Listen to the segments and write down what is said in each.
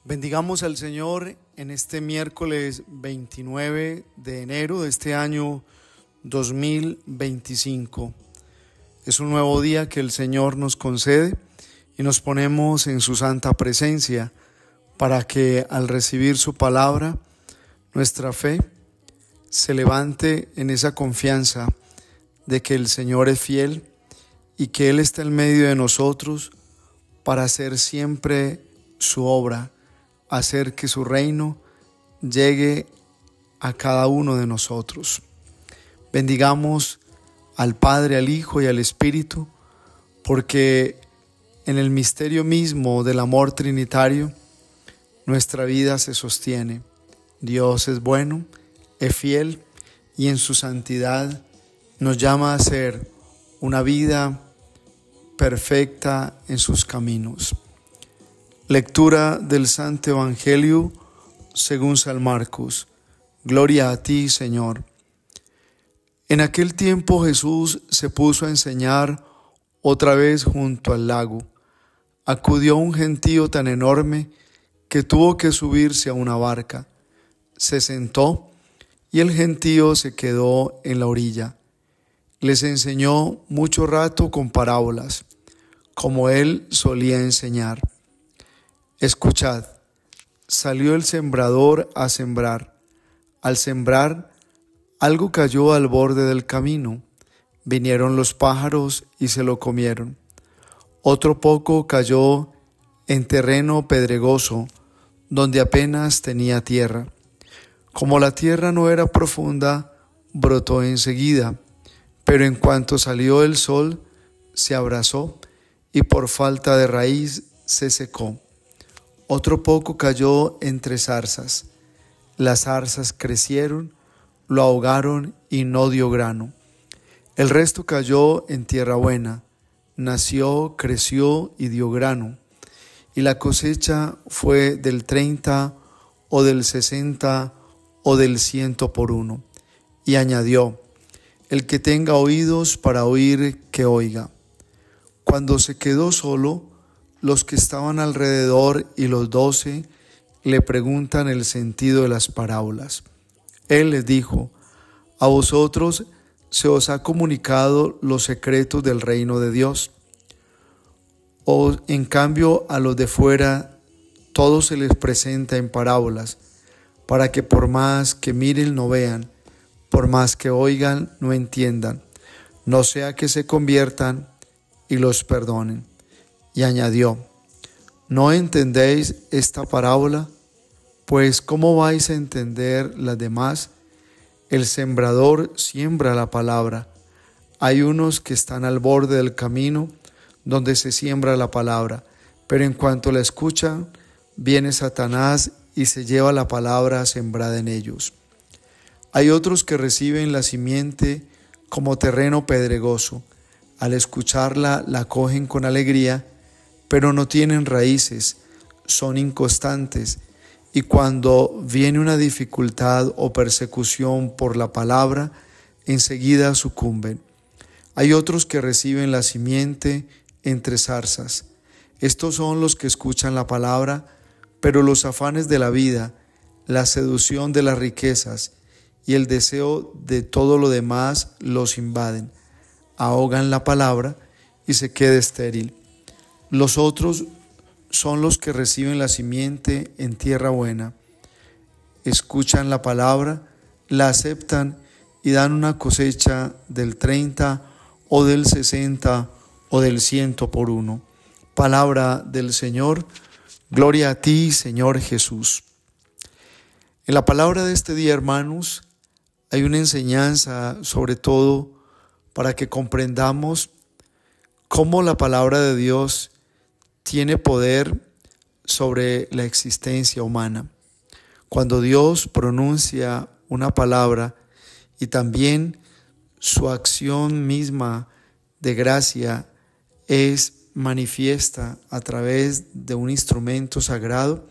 Bendigamos al Señor en este miércoles 29 de enero de este año 2025. Es un nuevo día que el Señor nos concede y nos ponemos en su santa presencia para que al recibir su palabra, nuestra fe se levante en esa confianza de que el Señor es fiel y que Él está en medio de nosotros para hacer siempre su obra, hacer que su reino llegue a cada uno de nosotros. Bendigamos al Padre, al Hijo y al Espíritu, porque en el misterio mismo del amor trinitario, nuestra vida se sostiene. Dios es bueno, es fiel y en su santidad nos llama a ser una vida perfecta en sus caminos. Lectura del Santo Evangelio según San Marcos. Gloria a ti, Señor. En aquel tiempo Jesús se puso a enseñar otra vez junto al lago. Acudió un gentío tan enorme que tuvo que subirse a una barca. Se sentó y el gentío se quedó en la orilla. Les enseñó mucho rato con parábolas, como él solía enseñar. Escuchad, salió el sembrador a sembrar. Al sembrar, algo cayó al borde del camino. Vinieron los pájaros y se lo comieron. Otro poco cayó en terreno pedregoso, donde apenas tenía tierra. Como la tierra no era profunda, brotó enseguida, pero en cuanto salió el sol, se abrasó y por falta de raíz se secó. Otro poco cayó entre zarzas. Las zarzas crecieron, lo ahogaron y no dio grano. El resto cayó en tierra buena. Nació, creció y dio grano. Y la cosecha fue del 30 o del 60 o del 100 por uno. Y añadió: el que tenga oídos para oír, que oiga. Cuando se quedó solo, los que estaban alrededor y los 12 le preguntan el sentido de las parábolas. Él les dijo: a vosotros se os ha comunicado los secretos del reino de Dios. O en cambio a los de fuera todo se les presenta en parábolas, para que por más que miren no vean, por más que oigan no entiendan, no sea que se conviertan y los perdonen. Y añadió: ¿no entendéis esta parábola? Pues ¿cómo vais a entender las demás? El sembrador siembra la palabra. Hay unos que están al borde del camino donde se siembra la palabra, pero en cuanto la escuchan, viene Satanás y se lleva la palabra sembrada en ellos. Hay otros que reciben la simiente como terreno pedregoso. Al escucharla, la cogen con alegría, pero no tienen raíces, son inconstantes, y cuando viene una dificultad o persecución por la palabra, enseguida sucumben. Hay otros que reciben la simiente entre zarzas. Estos son los que escuchan la palabra, pero los afanes de la vida, la seducción de las riquezas y el deseo de todo lo demás los invaden, ahogan la palabra y se queda estéril. Los otros son los que reciben la simiente en tierra buena. Escuchan la palabra, la aceptan y dan una cosecha del 30 o del 60 o del 100 por uno. Palabra del Señor. Gloria a ti, Señor Jesús. En la palabra de este día, hermanos, hay una enseñanza sobre todo para que comprendamos cómo la palabra de Dios tiene poder sobre la existencia humana. Cuando Dios pronuncia una palabra y también su acción misma de gracia es manifiesta a través de un instrumento sagrado,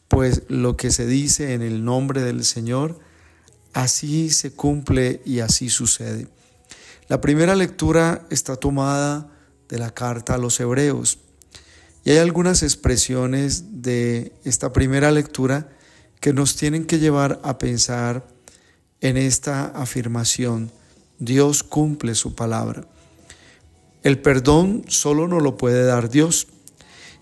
pues lo que se dice en el nombre del Señor, así se cumple y así sucede. La primera lectura está tomada de la carta a los Hebreos. Y hay algunas expresiones de esta primera lectura que nos tienen que llevar a pensar en esta afirmación: Dios cumple su palabra. El perdón solo nos lo puede dar Dios,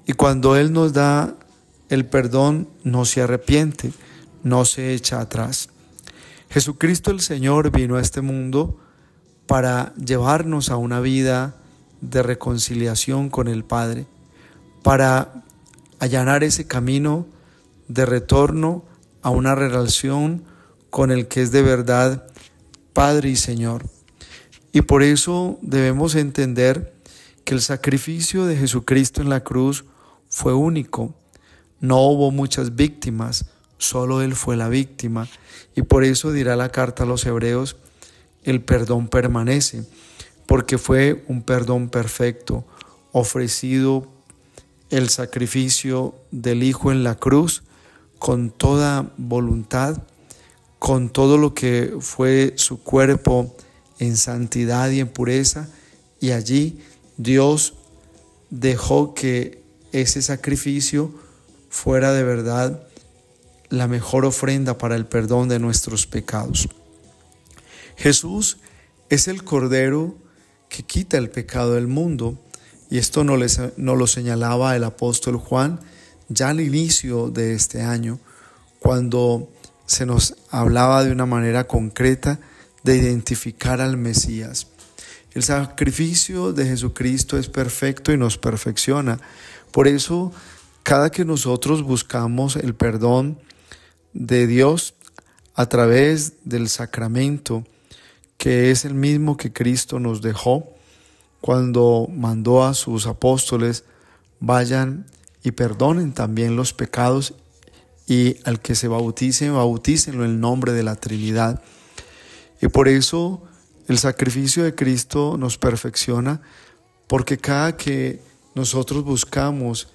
y cuando Él nos da el perdón no se arrepiente, no se echa atrás. Jesucristo el Señor vino a este mundo para llevarnos a una vida de reconciliación con el Padre, para allanar ese camino de retorno a una relación con el que es de verdad Padre y Señor. Y por eso debemos entender que el sacrificio de Jesucristo en la cruz fue único. No hubo muchas víctimas, solo Él fue la víctima. Y por eso dirá la carta a los Hebreos: el perdón permanece, porque fue un perdón perfecto, ofrecido el sacrificio del Hijo en la cruz con toda voluntad, con todo lo que fue su cuerpo en santidad y en pureza, y allí Dios dejó que ese sacrificio fuera de verdad la mejor ofrenda para el perdón de nuestros pecados. Jesús es el Cordero que quita el pecado del mundo, y esto nos lo señalaba el apóstol Juan ya al inicio de este año, cuando se nos hablaba de una manera concreta de identificar al Mesías. El sacrificio de Jesucristo es perfecto y nos perfecciona. Por eso, cada que nosotros buscamos el perdón de Dios a través del sacramento, que es el mismo que Cristo nos dejó cuando mandó a sus apóstoles: vayan y perdonen también los pecados, y al que se bautice, bautícenlo en el nombre de la Trinidad. Y por eso el sacrificio de Cristo nos perfecciona, porque cada que nosotros buscamos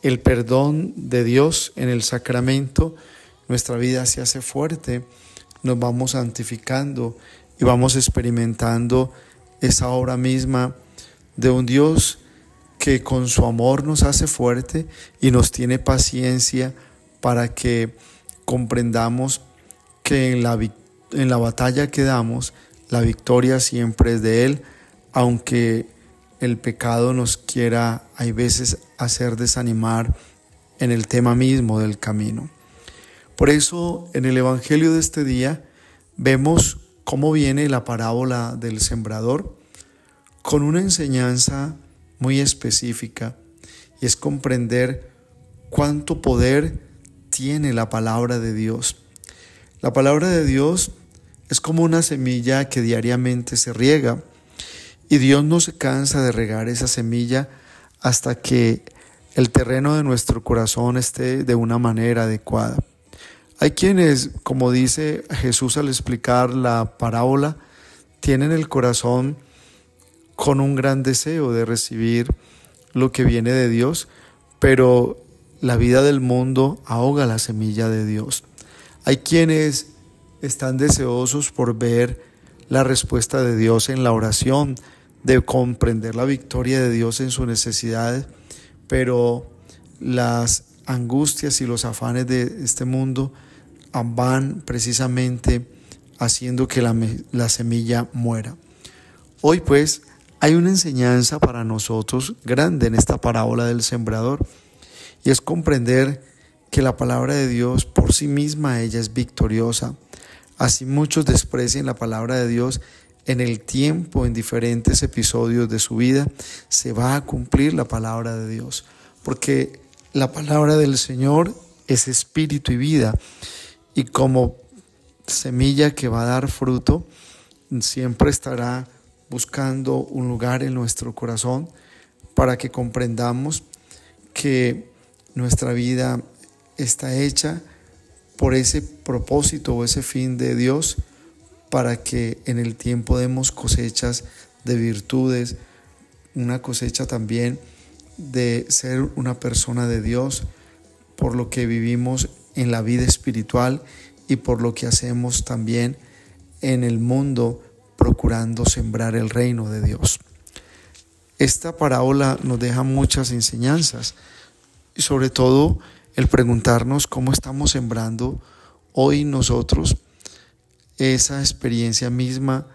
el perdón de Dios en el sacramento, nuestra vida se hace fuerte, nos vamos santificando y vamos experimentando esa obra misma de un Dios que con su amor nos hace fuerte y nos tiene paciencia para que comprendamos que en la batalla que damos, la victoria siempre es de Él, aunque el pecado nos quiera, hay veces, hacer desanimar en el tema mismo del camino. Por eso, en el Evangelio de este día, vemos cómo viene la parábola del sembrador con una enseñanza muy específica, y es comprender cuánto poder tiene la palabra de Dios. La palabra de Dios es como una semilla que diariamente se riega, y Dios no se cansa de regar esa semilla hasta que el terreno de nuestro corazón esté de una manera adecuada. Hay quienes, como dice Jesús al explicar la parábola, tienen el corazón con un gran deseo de recibir lo que viene de Dios, pero la vida del mundo ahoga la semilla de Dios. Hay quienes están deseosos por ver la respuesta de Dios en la oración, de comprender la victoria de Dios en sus necesidades, pero las angustias y los afanes de este mundo van precisamente haciendo que la semilla muera. Hoy pues hay una enseñanza para nosotros grande en esta parábola del sembrador, y es comprender que la palabra de Dios por sí misma ella es victoriosa. Así muchos desprecian la palabra de Dios, en el tiempo, en diferentes episodios de su vida, se va a cumplir la palabra de Dios, porque la palabra del Señor es espíritu y vida, y como semilla que va a dar fruto, siempre estará buscando un lugar en nuestro corazón para que comprendamos que nuestra vida está hecha por ese propósito o ese fin de Dios, para que en el tiempo demos cosechas de virtudes, una cosecha también de ser una persona de Dios, por lo que vivimos en la vida espiritual y por lo que hacemos también en el mundo, procurando sembrar el reino de Dios. Esta parábola nos deja muchas enseñanzas y sobre todo el preguntarnos cómo estamos sembrando hoy nosotros esa experiencia misma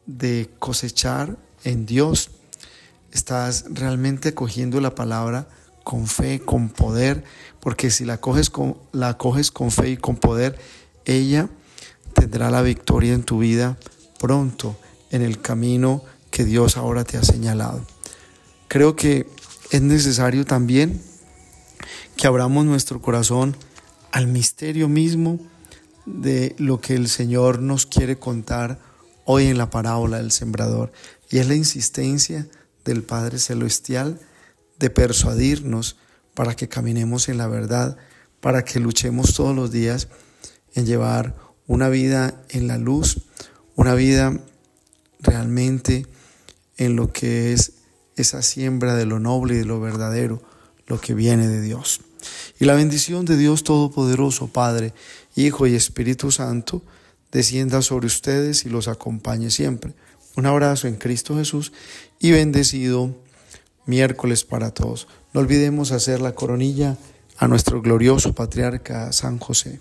de cosechar en Dios. ¿Estás realmente cogiendo la palabra con fe, con poder? Porque si la coges con fe y con poder, ella tendrá la victoria en tu vida pronto, en el camino que Dios ahora te ha señalado. Creo que es necesario también que abramos nuestro corazón al misterio mismo de lo que el Señor nos quiere contar hoy en la parábola del sembrador, y es la insistencia del Padre Celestial de persuadirnos para que caminemos en la verdad, para que luchemos todos los días en llevar una vida en la luz, una vida realmente en lo que es esa siembra de lo noble y de lo verdadero, lo que viene de Dios. Y la bendición de Dios Todopoderoso, Padre, Hijo y Espíritu Santo, descienda sobre ustedes y los acompañe siempre. Un abrazo en Cristo Jesús y bendecido miércoles para todos. No olvidemos hacer la coronilla a nuestro glorioso patriarca San José.